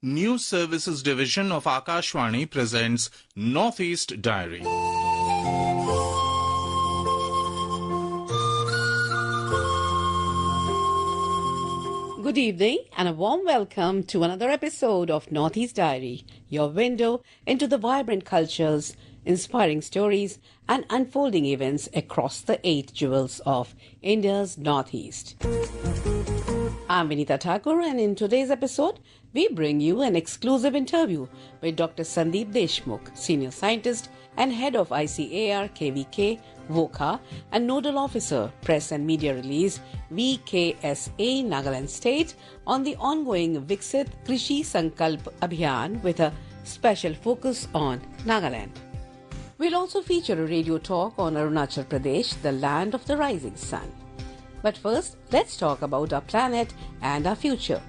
News Services Division of Akashvani presents Northeast Diary. Good evening and a warm welcome to another episode of Northeast Diary, your window into the vibrant cultures, inspiring stories and unfolding events across the 8 jewels of India's Northeast. I'm Vinita Thakur, and in today's episode, we bring you an exclusive interview with Dr. Sandeep Deshmukh, Senior Scientist and Head of ICAR KVK, VOCA, and Nodal Officer, Press and Media Release, VKSA, Nagaland State, on the ongoing Viksit Krishi Sankalp Abhiyan with a special focus on Nagaland. We'll also feature a radio talk on Arunachal Pradesh, the land of the rising sun. But first, let's talk about our planet and our future.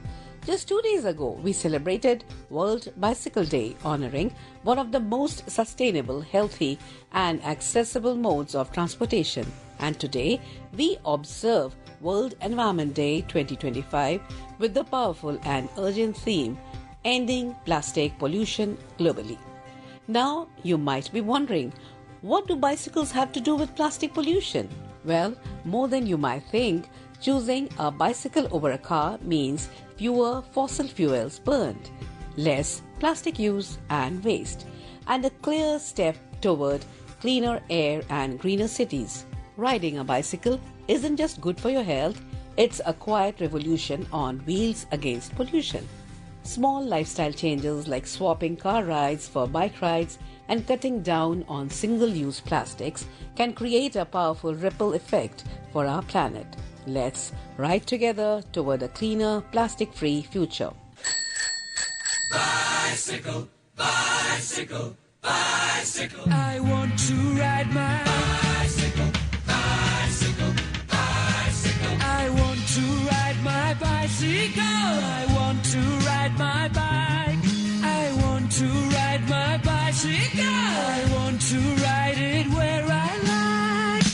Just 2 days ago, we celebrated World Bicycle Day, honoring one of the most sustainable, healthy and accessible modes of transportation. And today, we observe World Environment Day 2025 with the powerful and urgent theme, Ending Plastic Pollution Globally. Now, you might be wondering, what do bicycles have to do with plastic pollution? Well, more than you might think. Choosing a bicycle over a car means fewer fossil fuels burned, less plastic use and waste, and a clear step toward cleaner air and greener cities. Riding a bicycle isn't just good for your health, it's a quiet revolution on wheels against pollution. Small lifestyle changes like swapping car rides for bike rides and cutting down on single-use plastics can create a powerful ripple effect for our planet. Let's ride together toward a cleaner, plastic-free future. Bicycle, bicycle, bicycle. I want to ride my bicycle, bicycle, bicycle. I want to ride my bicycle. I want to ride my bike. I want to ride my bicycle. I want to ride it where I like.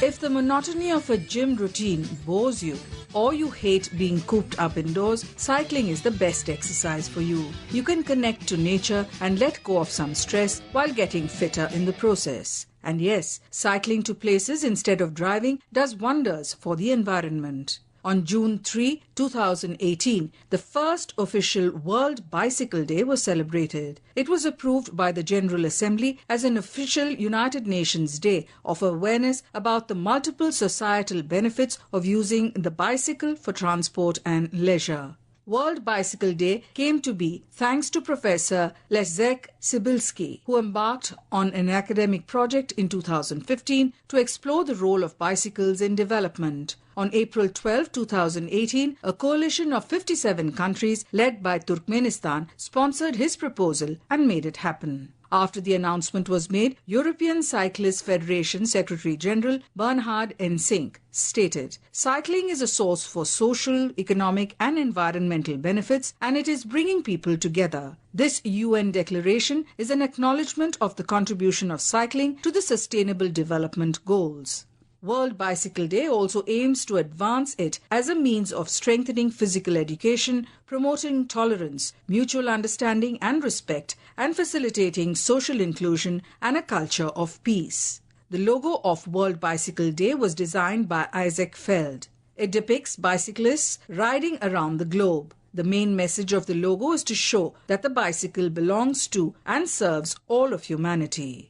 If the monotony of a gym routine bores you, or you hate being cooped up indoors, cycling is the best exercise for you. You can connect to nature and let go of some stress while getting fitter in the process. And yes, cycling to places instead of driving does wonders for the environment. On June 3, 2018, the first official World Bicycle Day was celebrated. It was approved by the General Assembly as an official United Nations Day of awareness about the multiple societal benefits of using the bicycle for transport and leisure. World Bicycle Day came to be thanks to Professor Leszek Cybulski, who embarked on an academic project in 2015 to explore the role of bicycles in development. On April 12, 2018, a coalition of 57 countries led by Turkmenistan sponsored his proposal and made it happen. After the announcement was made, European Cyclists Federation Secretary-General Bernhard Ensink stated, "Cycling is a source for social, economic and environmental benefits, and it is bringing people together. This UN declaration is an acknowledgement of the contribution of cycling to the Sustainable Development Goals." World Bicycle Day also aims to advance it as a means of strengthening physical education, promoting tolerance, mutual understanding and respect, and facilitating social inclusion and a culture of peace. The logo of World Bicycle Day was designed by Isaac Feld. It depicts bicyclists riding around the globe. The main message of the logo is to show that the bicycle belongs to and serves all of humanity.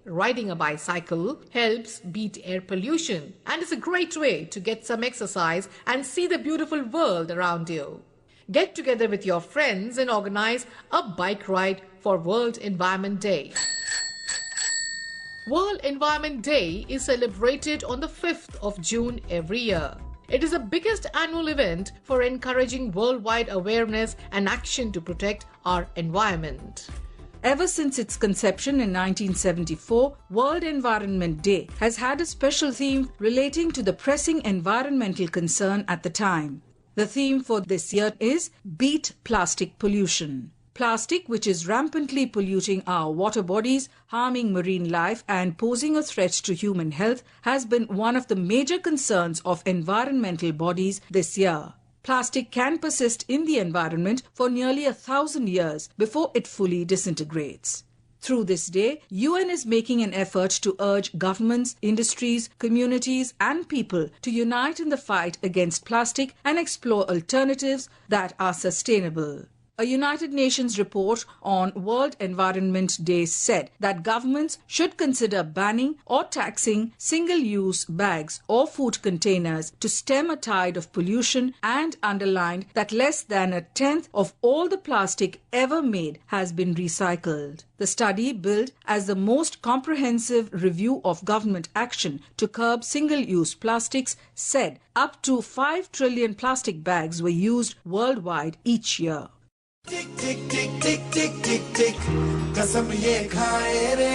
Riding a bicycle helps beat air pollution and is a great way to get some exercise and see the beautiful world around you. Get together with your friends and organize a bike ride for World Environment Day. World Environment Day is celebrated on the 5th of June every year. It is the biggest annual event for encouraging worldwide awareness and action to protect our environment. Ever since its conception in 1974, World Environment Day has had a special theme relating to the pressing environmental concern at the time. The theme for this year is Beat Plastic Pollution. Plastic, which is rampantly polluting our water bodies, harming marine life and posing a threat to human health, has been one of the major concerns of environmental bodies this year. Plastic can persist in the environment for nearly 1,000 years before it fully disintegrates. Through this day, UN is making an effort to urge governments, industries, communities and people to unite in the fight against plastic and explore alternatives that are sustainable. A United Nations report on World Environment Day said that governments should consider banning or taxing single-use bags or food containers to stem a tide of pollution, and underlined that less than 1/10 of all the plastic ever made has been recycled. The study, billed as the most comprehensive review of government action to curb single-use plastics, said up to 5 trillion plastic bags were used worldwide each year. Tick tick tick tick tick tick tick कसम ये खाए रे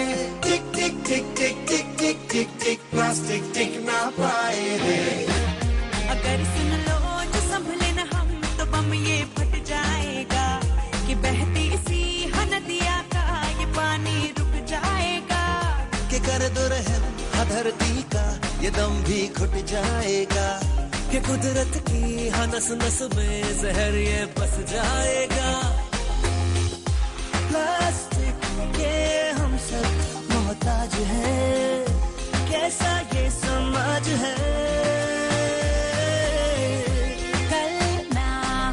टिक टिक टिक टिक टिक टिक टिक टिक plastic टिक ना पाए रे अगर सुन लो जो संभले न हम तो बम ये फट जाएगा कि बहती सी नदिया का ये पानी रुक जाएगा कि कर दो रहम धरती का ये दम भी घुट जाएगा कि कुदरत की नस नस में जहर ये बस जाएगा प्लास्टिक के हम सब मोहताज हैं कैसा ये समाज है कल ना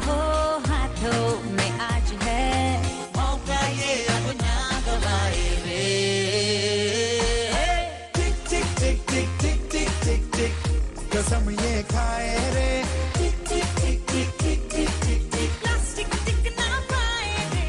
हो हाथों में आज है मौका ये अब ना गवाए रे टिक टिक टिक टिक टिक टिक टिक टिक कसम ये खाए रे टिक टिक टिक टिक टिक टिक टिक टिक प्लास्टिक टिक ना पाए रे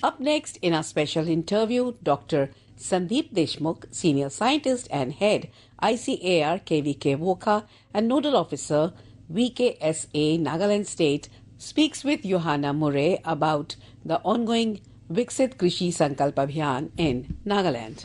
Up next in our special interview, Dr. Sandeep Deshmukh, Senior Scientist and Head, ICAR KVK Voka and Nodal Officer, VKSA Nagaland State, speaks with Johanna Murray about the ongoing Viksit Krishi Sankalp Abhiyan in Nagaland.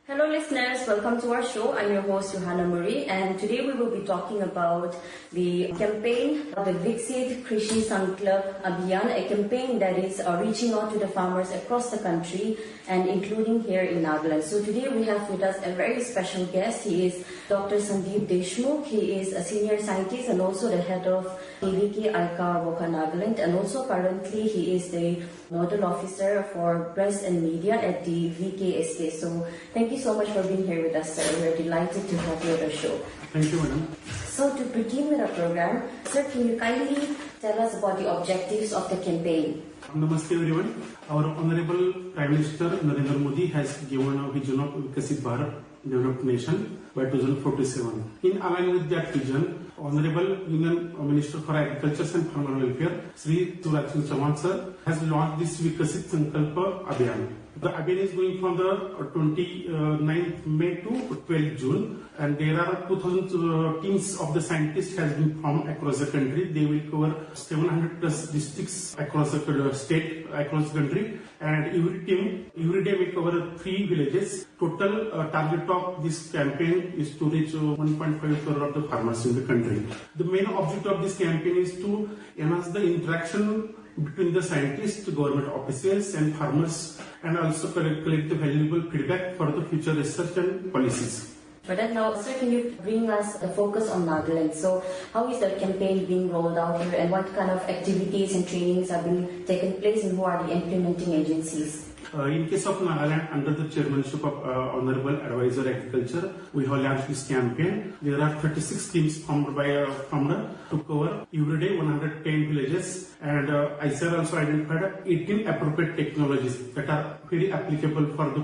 Hello listeners, welcome to our show. I'm your host Johanna Murray, and today we will be talking about the campaign, the Viksit Krishi Sankalp Abhiyan, a campaign that is reaching out to the farmers across the country and including here in Nagaland. So today we have with us a very special guest. He is Dr. Sandeep Deshmukh. He is a senior scientist and also the head of KVK ICAR Voka Nagaland, and also currently he is the Nodal Officer for Press and Media at the VKSA. So thank you so much for being here with us, sir. We're delighted to have you on the show. Thank you, madam. So to begin with our program, sir, can you kindly tell us about the objectives of the campaign? Namaste everyone. Our Honorable Prime Minister Narendra Modi has given a vision of Vikasit Bharat, developed nation by 2047. In alignment with that vision, Honorable Union Minister for Agriculture and Farmer Welfare, Sri Shivraj Singh Chauhan sir, has launched this Vikasit Sankalp Abhiyan. The Abhiyan is going from the 29th May to 12th June, and there are 2,000 teams of the scientists has been formed across the country. They will cover 700 plus districts across the state, across the country, and every day we cover 3 villages. Total target of this campaign is to reach 1.5 crore of the farmers in the country. The main objective of this campaign is to enhance the interaction between the scientists, government officials and farmers, and also collect the valuable feedback for the future research and policies. For that now, sir, can you bring us the focus on Nagaland? So how is the campaign being rolled out here, and what kind of activities and trainings are being taken place, and who are the implementing agencies? In case of Nagaland, under the chairmanship of Honorable Advisor Agriculture, we have launched this campaign. There are 36 teams formed to cover every day 110 villages, and ICAR also identified 18 appropriate technologies that are very applicable for the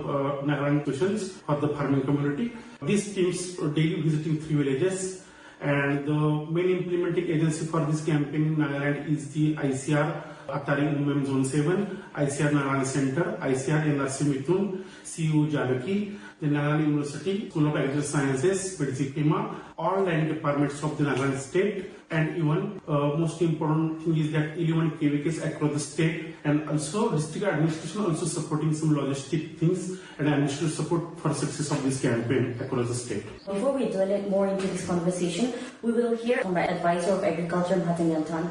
Nagaland questions for the farming community. These teams are daily visiting 3 villages, and the main implementing agency for this campaign in Nagaland is the ICAR Atari Umem Zone 7, ICAR Nagaland Center, ICAR NRC Mithun, CU Jalaki, the Nagaland University, School of Agricultural Sciences, PIMA, all 9 departments of the Nagaland state, and even most important thing is that 11 KVKs across the state, and also district administration also supporting some logistic things and administrative support for success of this campaign across the state. Before we dwell more into this conversation, we will hear from our Advisor of Agriculture, Mhathan Yanthan.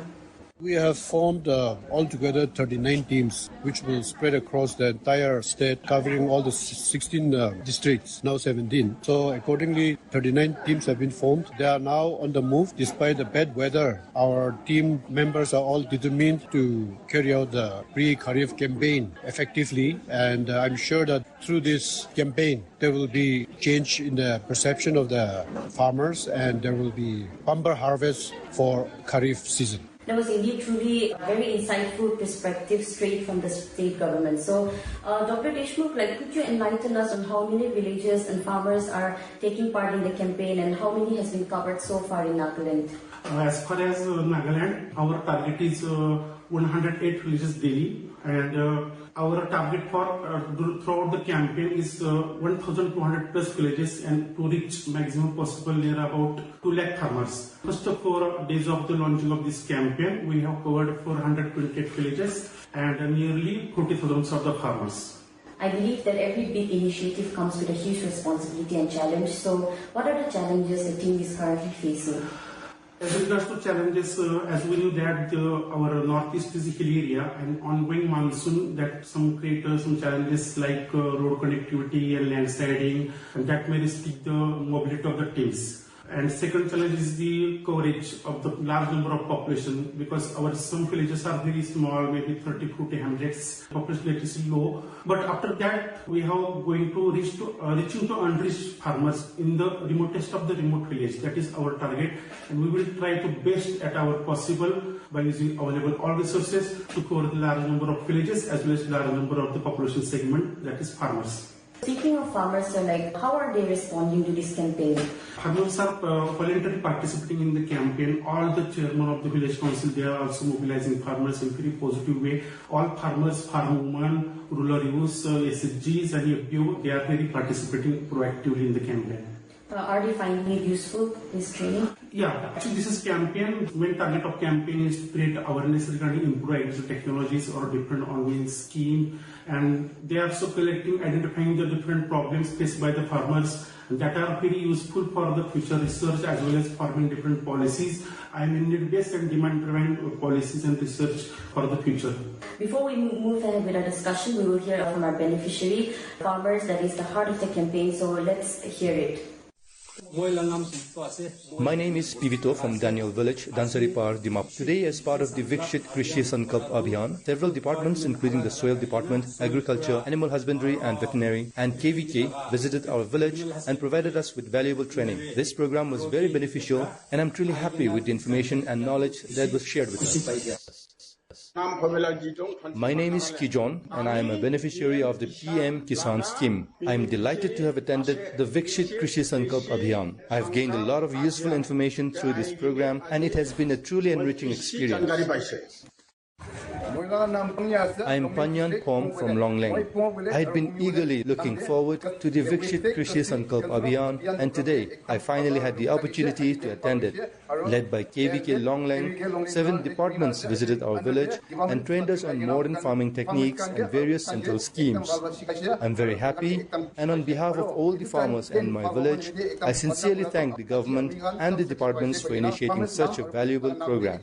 We have formed altogether 39 teams, which will spread across the entire state, covering all the 16 districts, now 17. So accordingly, 39 teams have been formed. They are now on the move. Despite the bad weather, our team members are all determined to carry out the pre-Kharif campaign effectively. And I'm sure that through this campaign, there will be change in the perception of the farmers, and there will be bumper harvest for Kharif season. That was indeed truly a very insightful perspective straight from the state government. So, Dr. Deshmukh, could you enlighten us on how many villages and farmers are taking part in the campaign and how many has been covered so far in Nagaland? As far as Nagaland, our target is 108 villages daily, and our target for throughout the campaign is 1,200 plus villages, and to reach maximum possible near about 2 lakh farmers. First 4 days of the launching of this campaign, we have covered 428 villages and nearly 40,000 of the farmers. I believe that every big initiative comes with a huge responsibility and challenge. So, what are the challenges the team is currently facing? As regards to challenges, as we know that our northeast is a hilly area, and ongoing monsoon that create some challenges like road connectivity and landsliding, and that may restrict the mobility of the teams. And second challenge is the coverage of the large number of population, because our some villages are very small, maybe 30-40 hamlets, population is low. But after that, we have going to reaching to unreached farmers in the remotest of the remote village. That is our target, and we will try to best at our possible by using available all resources to cover the large number of villages as well as large number of the population segment, that is farmers. Speaking of farmers, sir, how are they responding to this campaign? Farmers are voluntarily participating in the campaign. All the chairmen of the village council, they are also mobilizing farmers in a very positive way. All farmers, farm women, rural youth, SHGs and FPO, they are very participating proactively in the campaign. Are they finding it useful, this training? Yeah, actually this is campaign. Main target of campaign is to create awareness regarding improved technologies or different ongoing scheme, and they are also identifying the different problems faced by the farmers that are very useful for the future research as well as forming different policies. I mean need-based and demand-driven policies and research for the future. Before we move ahead with our discussion, we will hear from our beneficiary, farmers, that is the heart of the campaign, so let's hear it. My name is Pivito from Daniel Village, Dansaripar, Dimap. Today, as part of the Viksit Krishi Sankalp Abhiyan, several departments including the Soil Department, Agriculture, Animal Husbandry and Veterinary and KVK visited our village and provided us with valuable training. This program was very beneficial and I'm truly happy with the information and knowledge that was shared with us. My name is Kijon and I am a beneficiary of the PM Kisan scheme. I am delighted to have attended the Viksit Krishi Sankalp Abhiyan. I have gained a lot of useful information through this program and it has been a truly enriching experience. I am Panyan Pom from Longleng. I had been eagerly looking forward to the Viksit Krishi Sankalp Abhiyan, and today I finally had the opportunity to attend it. Led by KVK Longleng, 7 departments visited our village and trained us on modern farming techniques and various central schemes. I am very happy, and on behalf of all the farmers and my village, I sincerely thank the government and the departments for initiating such a valuable program.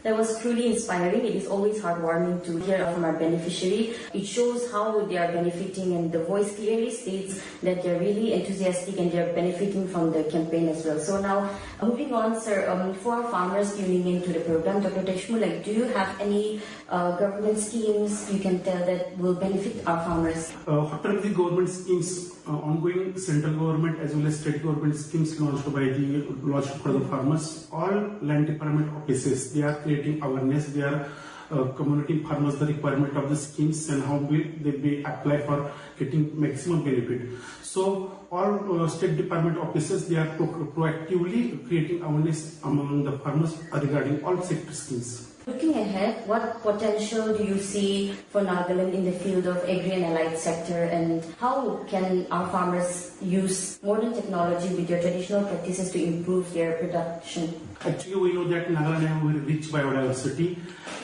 That was truly inspiring. It is always heartwarming to hear from our beneficiary. It shows how they are benefiting, and the voice clearly states that they are really enthusiastic and they are benefiting from the campaign as well. So now, moving on, sir, for our farmers tuning into the program, Dr. Deshmukh, do you have any government schemes you can tell that will benefit our farmers? What are the government schemes? Ongoing central government as well as state government schemes launched for the farmers. All land department offices, they are creating awareness. They are communicating farmers the requirement of the schemes and how will they be applied for getting maximum benefit. So all state department offices, they are proactively creating awareness among the farmers regarding all sector schemes. Looking ahead, what potential do you see for Nagaland in the field of agri and allied sector, and how can our farmers use modern technology with their traditional practices to improve their production? Actually, we know that Nagaland has very rich biodiversity,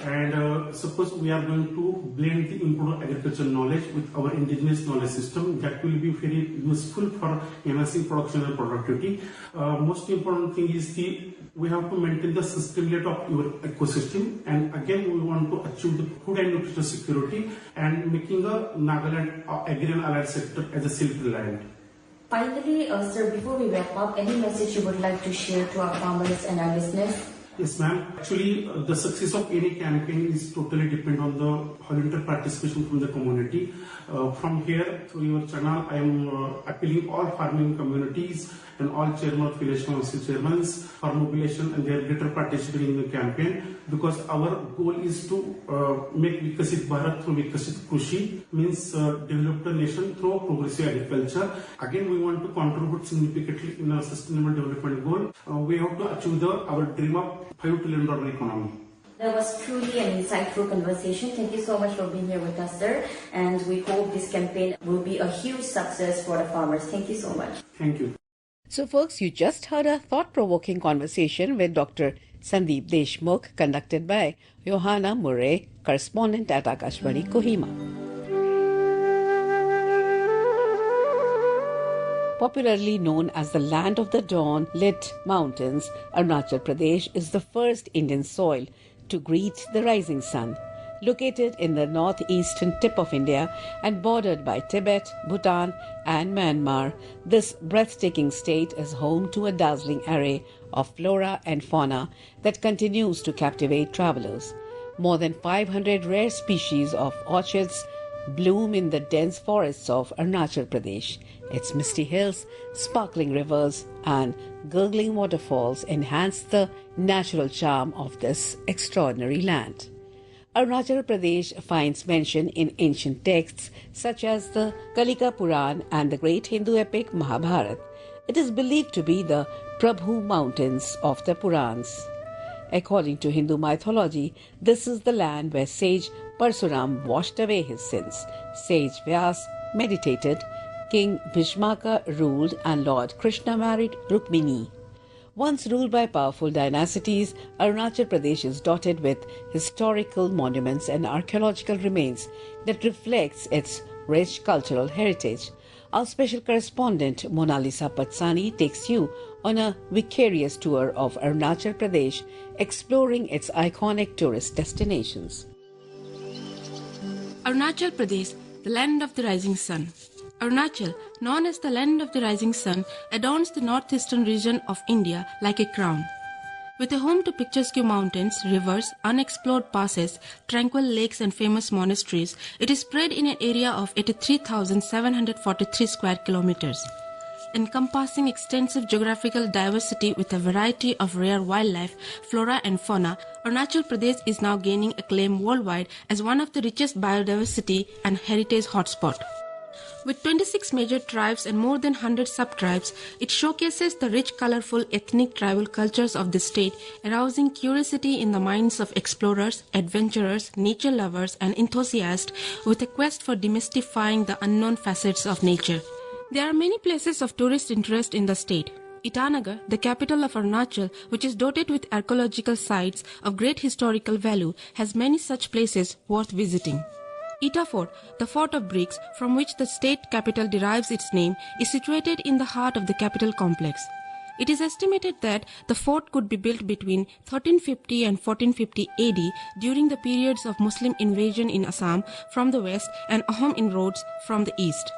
and suppose we are going to blend the improved agriculture knowledge with our indigenous knowledge system, that will be very useful for enhancing production and productivity. Most important thing is we have to maintain the sustainability of your ecosystem, and again we want to achieve the food and nutrition security and making the Nagaland agri and allied sector as a self-reliant. Finally, sir, before we wrap up, any message you would like to share to our farmers and our listeners? Yes, ma'am. Actually, the success of any campaign is totally depend on the volunteer participation from the community. From here, through your channel, I am appealing all farming communities and all chairman of village council chairmen for mobilization and their greater participation in the campaign, because our goal is to make Vikasit Bharat through Vikasit Krishi, means develop the nation through progressive agriculture. Again, we want to contribute significantly in our sustainable development goal. We have to achieve our dream of $5 trillion economy. That was truly an insightful conversation. Thank you so much for being here with us, sir. And we hope this campaign will be a huge success for the farmers. Thank you so much. Thank you. So, folks, you just heard a thought-provoking conversation with Dr. Sandeep Deshmukh, conducted by Johanna Murray, correspondent at Akashvani, Kohima. Popularly known as the land of the dawn-lit mountains, Arunachal Pradesh is the first Indian soil to greet the rising sun. Located in the northeastern tip of India and bordered by Tibet, Bhutan and Myanmar, this breathtaking state is home to a dazzling array of flora and fauna that continues to captivate travelers. More than 500 rare species of orchids bloom in the dense forests of Arunachal Pradesh. Its misty hills, sparkling rivers and gurgling waterfalls enhance the natural charm of this extraordinary land. Arunachal Pradesh finds mention in ancient texts such as the Kalika Puran and the great Hindu epic Mahabharata. It is believed to be the Prabhu Mountains of the Purans. According to Hindu mythology, this is the land where sage Parsuram washed away his sins. Sage Vyas meditated, King Bhishmaka ruled, and Lord Krishna married Rukmini. Once ruled by powerful dynasties, Arunachal Pradesh is dotted with historical monuments and archaeological remains that reflects its rich cultural heritage. Our special correspondent Monalisa Patsani takes you on a vicarious tour of Arunachal Pradesh, exploring its iconic tourist destinations. Arunachal Pradesh, the land of the rising sun. Arunachal, known as the land of the rising sun, adorns the northeastern region of India like a crown. With a home to picturesque mountains, rivers, unexplored passes, tranquil lakes and famous monasteries, it is spread in an area of 83,743 square kilometers. Encompassing extensive geographical diversity with a variety of rare wildlife, flora and fauna, Arunachal Pradesh is now gaining acclaim worldwide as one of the richest biodiversity and heritage hotspots. With 26 major tribes and more than 100 sub-tribes, it showcases the rich, colorful ethnic tribal cultures of the state, arousing curiosity in the minds of explorers, adventurers, nature lovers, and enthusiasts with a quest for demystifying the unknown facets of nature. There are many places of tourist interest in the state. Itanagar, the capital of Arunachal, which is dotted with archaeological sites of great historical value, has many such places worth visiting. Eta Fort, the fort of bricks from which the state capital derives its name, is situated in the heart of the capital complex. It is estimated that the fort could be built between 1350 and 1450 AD during the periods of Muslim invasion in Assam from the west and Ahom inroads from the east.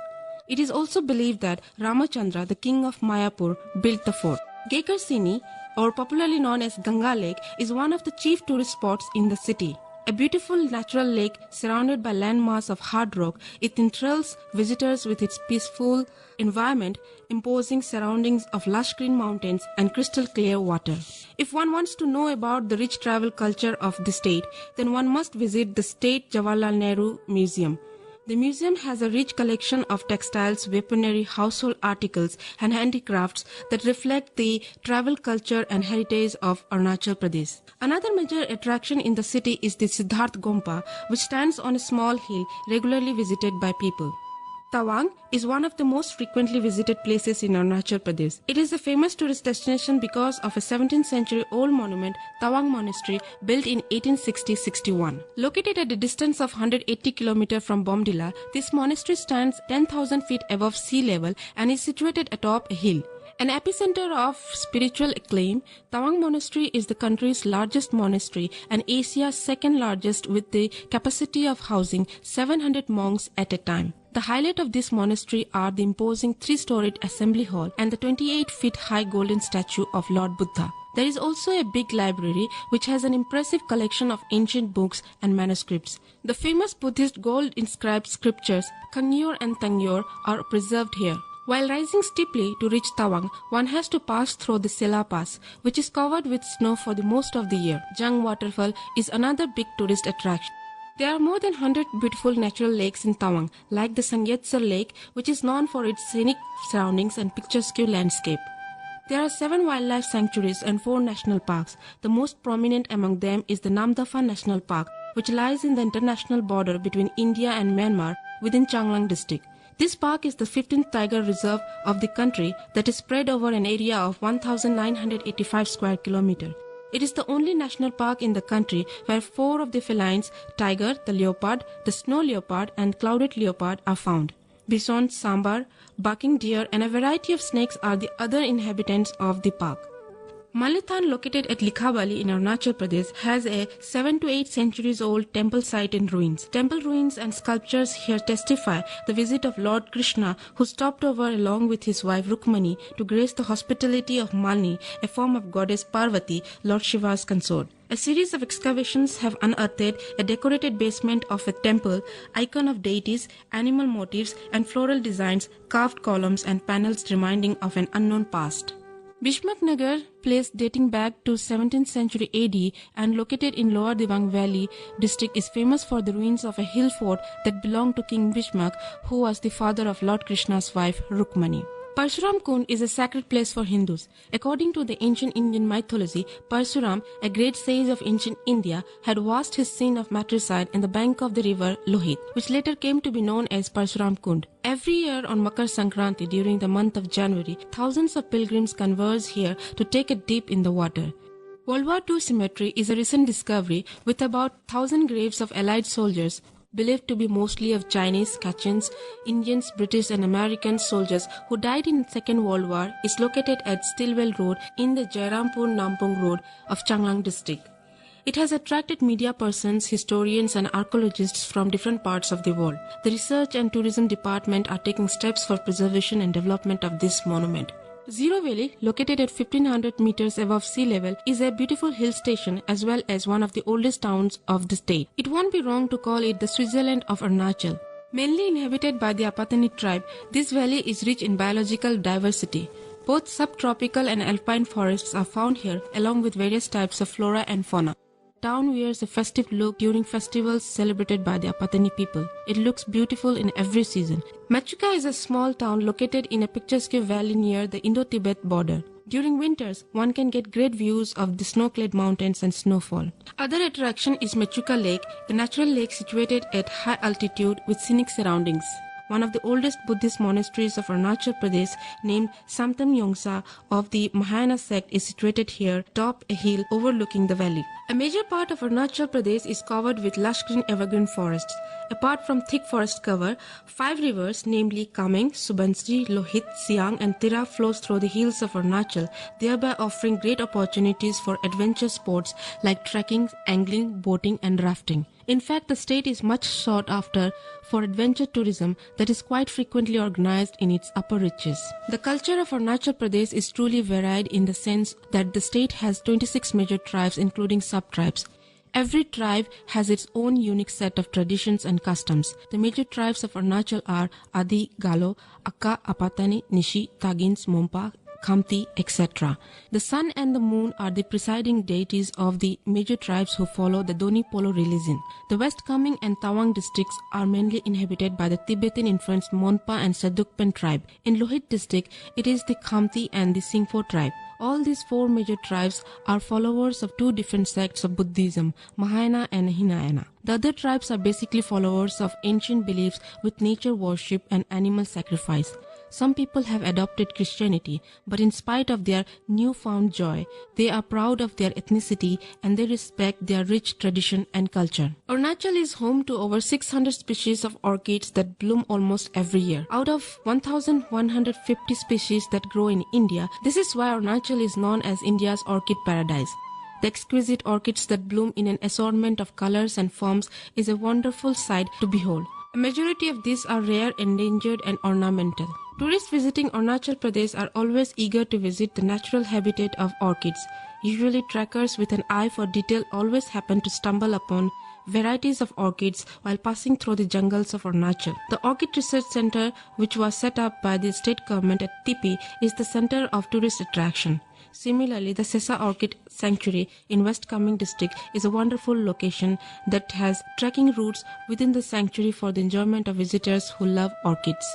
It is also believed that Ramachandra, the king of Mayapur, built the fort. Gekarsini, or popularly known as Ganga Lake, is one of the chief tourist spots in the city. A beautiful natural lake surrounded by landmass of hard rock, it enthralls visitors with its peaceful environment, imposing surroundings of lush green mountains and crystal clear water. If one wants to know about the rich travel culture of the state, then one must visit the State Jawaharlal Nehru Museum. The museum has a rich collection of textiles, weaponry, household articles and handicrafts that reflect the travel culture and heritage of Arunachal Pradesh. Another major attraction in the city is the Siddharth Gompa, which stands on a small hill regularly visited by people. Tawang is one of the most frequently visited places in Arunachal Pradesh. It is a famous tourist destination because of a 17th century old monument, Tawang Monastery, built in 1860-61. Located at a distance of 180 km from Bomdila, this monastery stands 10,000 feet above sea level and is situated atop a hill. An epicenter of spiritual acclaim, Tawang Monastery is the country's largest monastery and Asia's second largest, with the capacity of housing 700 monks at a time. The highlight of this monastery are the imposing 3-storied assembly hall and the 28-feet high golden statue of Lord Buddha. There is also a big library which has an impressive collection of ancient books and manuscripts. The famous Buddhist gold-inscribed scriptures Kangnyor and Tangnyor are preserved here. While rising steeply to reach Tawang, one has to pass through the Sela Pass, which is covered with snow for the most of the year. Jung Waterfall is another big tourist attraction. There are more than 100 beautiful natural lakes in Tawang, like the Sangyetsar Lake, which is known for its scenic surroundings and picturesque landscape. There are 7 wildlife sanctuaries and 4 national parks. The most prominent among them is the Namdapha National Park, which lies in the international border between India and Myanmar within Changlang district. This park is the 15th tiger reserve of the country that is spread over an area of 1,985 square kilometers. It is the only national park in the country where 4 of the felines, tiger, the leopard, the snow leopard and clouded leopard are found. Bison, sambar, barking deer and a variety of snakes are the other inhabitants of the park. Malithan, located at Likhabali in Arunachal Pradesh, has a 7 to 8 centuries old temple site in ruins. Temple ruins and sculptures here testify the visit of Lord Krishna, who stopped over along with his wife Rukmani to grace the hospitality of Malini, a form of goddess Parvati, Lord Shiva's consort. A series of excavations have unearthed a decorated basement of a temple, icon of deities, animal motifs and floral designs, carved columns and panels reminding of an unknown past. Bishmak Nagar, place dating back to 17th century AD and located in Lower Dibang Valley district, is famous for the ruins of a hill fort that belonged to King Bishmak, who was the father of Lord Krishna's wife Rukmani. Parshuram Kund is a sacred place for Hindus. According to the ancient Indian mythology, Parshuram, a great sage of ancient India, had washed his sin of matricide in the bank of the river Lohit, which later came to be known as Parshuram Kund. Every year on Makar Sankranti during the month of January, thousands of pilgrims converge here to take a dip in the water. World War II cemetery is a recent discovery with about 1,000 graves of Allied soldiers, believed to be mostly of Chinese, Kachins, Indians, British and American soldiers who died in the Second World War, is located at Stilwell Road in the Jairampur Nampong Road of Changlang district. It has attracted media persons, historians and archaeologists from different parts of the world. The Research and Tourism Department are taking steps for preservation and development of this monument. Zero Valley, located at 1500 meters above sea level, is a beautiful hill station as well as one of the oldest towns of the state. It won't be wrong to call it the Switzerland of Arunachal. Mainly inhabited by the Apatani tribe, this valley is rich in biological diversity. Both subtropical and alpine forests are found here, along with various types of flora and fauna. The town wears a festive look during festivals celebrated by the Apatani people. It looks beautiful in every season. Machuca is a small town located in a picturesque valley near the Indo-Tibet border. During winters, one can get great views of the snow-clad mountains and snowfall. Other attraction is Machuca Lake, a natural lake situated at high altitude with scenic surroundings. One of the oldest Buddhist monasteries of Arunachal Pradesh, named Samtam Yongsa of the Mahayana sect, is situated here atop a hill overlooking the valley. A major part of Arunachal Pradesh is covered with lush green evergreen forests. Apart from thick forest cover, 5 rivers, namely Kameng, Subansiri, Lohit, Siang and Tira, flows through the hills of Arunachal, thereby offering great opportunities for adventure sports like trekking, angling, boating and rafting. In fact, the state is much sought after for adventure tourism that is quite frequently organized in its upper reaches. The culture of Arunachal Pradesh is truly varied in the sense that the state has 26 major tribes including sub-tribes. Every tribe has its own unique set of traditions and customs. The major tribes of Arunachal are Adi, Galo, Akka, Apatani, Nishi, Tagins, Mompa, Khamti, etc. The sun and the moon are the presiding deities of the major tribes who follow the Doni Polo religion. The West Kameng and Tawang districts are mainly inhabited by the Tibetan-influenced Monpa and Sedukpen tribe. In Lohit district, it is the Khamti and the Singpho tribe. All these four major tribes are followers of two different sects of Buddhism, Mahayana and Hinayana. The other tribes are basically followers of ancient beliefs with nature worship and animal sacrifice. Some people have adopted Christianity, but in spite of their newfound joy, they are proud of their ethnicity and they respect their rich tradition and culture. Arunachal is home to over 600 species of orchids that bloom almost every year. Out of 1,150 species that grow in India, this is why Arunachal is known as India's orchid paradise. The exquisite orchids that bloom in an assortment of colors and forms is a wonderful sight to behold. A majority of these are rare, endangered and ornamental. Tourists visiting Arunachal Pradesh are always eager to visit the natural habitat of orchids. Usually trekkers with an eye for detail always happen to stumble upon varieties of orchids while passing through the jungles of Arunachal. The Orchid Research Center, which was set up by the state government at Tipi, is the center of tourist attraction. Similarly, the Sesa Orchid Sanctuary in West Kameng district is a wonderful location that has trekking routes within the sanctuary for the enjoyment of visitors who love orchids.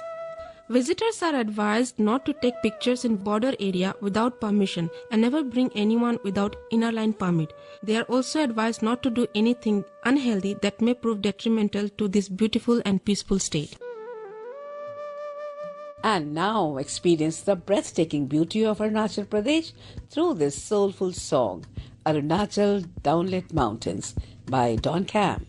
Visitors are advised not to take pictures in border area without permission and never bring anyone without inner line permit. They are also advised not to do anything unhealthy that may prove detrimental to this beautiful and peaceful state. And now experience the breathtaking beauty of Arunachal Pradesh through this soulful song, Arunachal Downlit Mountains by Don Cam.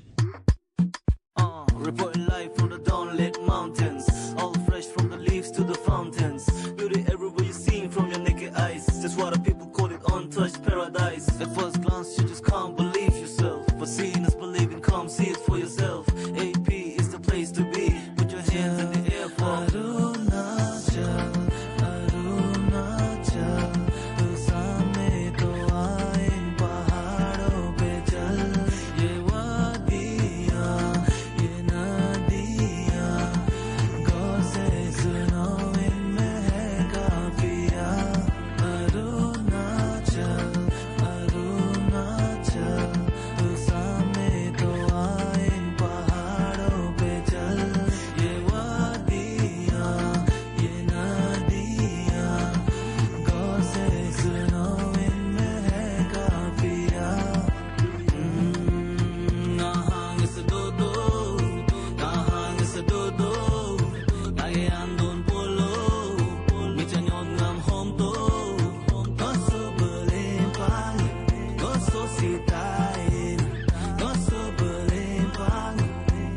Reporting live from the downlit mountains, all fresh from the leaves to the fountains. Beauty everywhere you see from your naked eyes. That's why the people call it untouched paradise. At first glance you just can't believe yourself, but seeing is believing. Come see it for yourself. AP is the place to be. Put your hands in the air for Arunachal, Arunachal. सामने तो आए इन पहाड़ों पे चल, ये वादियाँ ये नदियाँ, गौर से सुनो इनमें है काफिया. अरुणाचल अरुणाचल सामने तो आए इन पहाड़ों पे चल, ये वादियाँ ये नदियाँ, गौर से सुनो इनमें है काफिया. Nahang is a dodo, nahang is a dodo, lagi andon polo, michanyon ngam homto, goso belimpang, goso sitain, goso belimpang,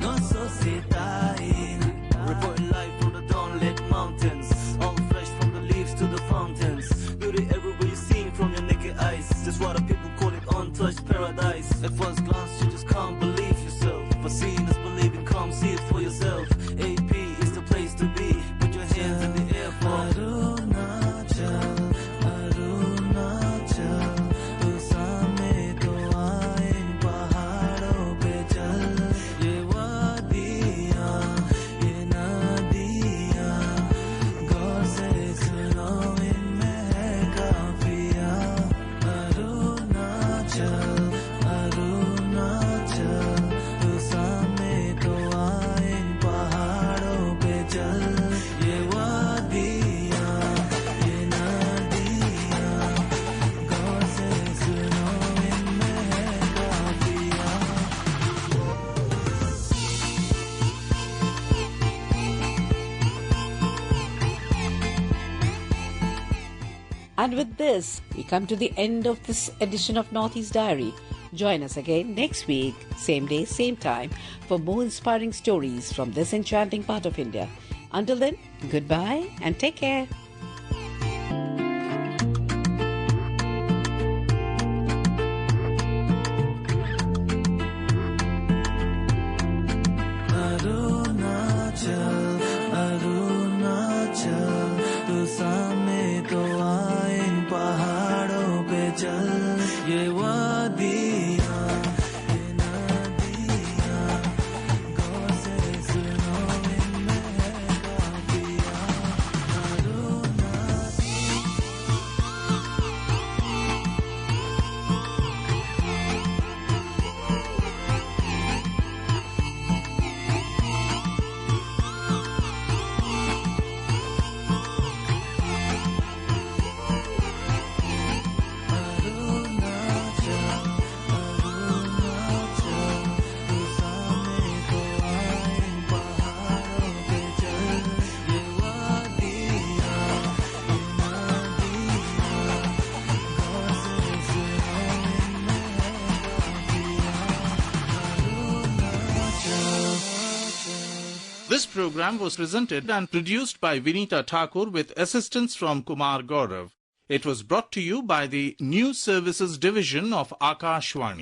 goso sitain. Reporting live from the downlit mountains, all fresh from the leaves to the fountains. Beauty everywhere you see from your naked eyes. That's why the people call it untouched paradise. At first glance you just can't believe yourself, but seeing is believing. Come see it for yourself. AP is the place to be. Put your hands in the air for Arunachal, Arunachal. सामने तो आए इन पहाड़ों पे चल, ये वादियाँ ये नदियाँ, गौर से सुनो इनमें है काफिया. अरुणाचल अरुणाचल सामने तो आए इन पहाड़ों पे चल, ये वादियाँ ये नदियाँ, गौर से सुनो इनमें है काफिया. And with this, we come to the end of this edition of Northeast Diary. Join us again next week, same day, same time, for more inspiring stories from this enchanting part of India. Until then, goodbye and take care. Arunachal Arunachal सामने तो आए इन पहाड़ों पे चल, ये वादियाँ ये नदियाँ, गौर से सुनो इनमें है काफिया. Arunachal This program was presented and produced by Vinita Thakur with assistance from Kumar Gaurav. It was brought to you by the News Services Division of Akashvani.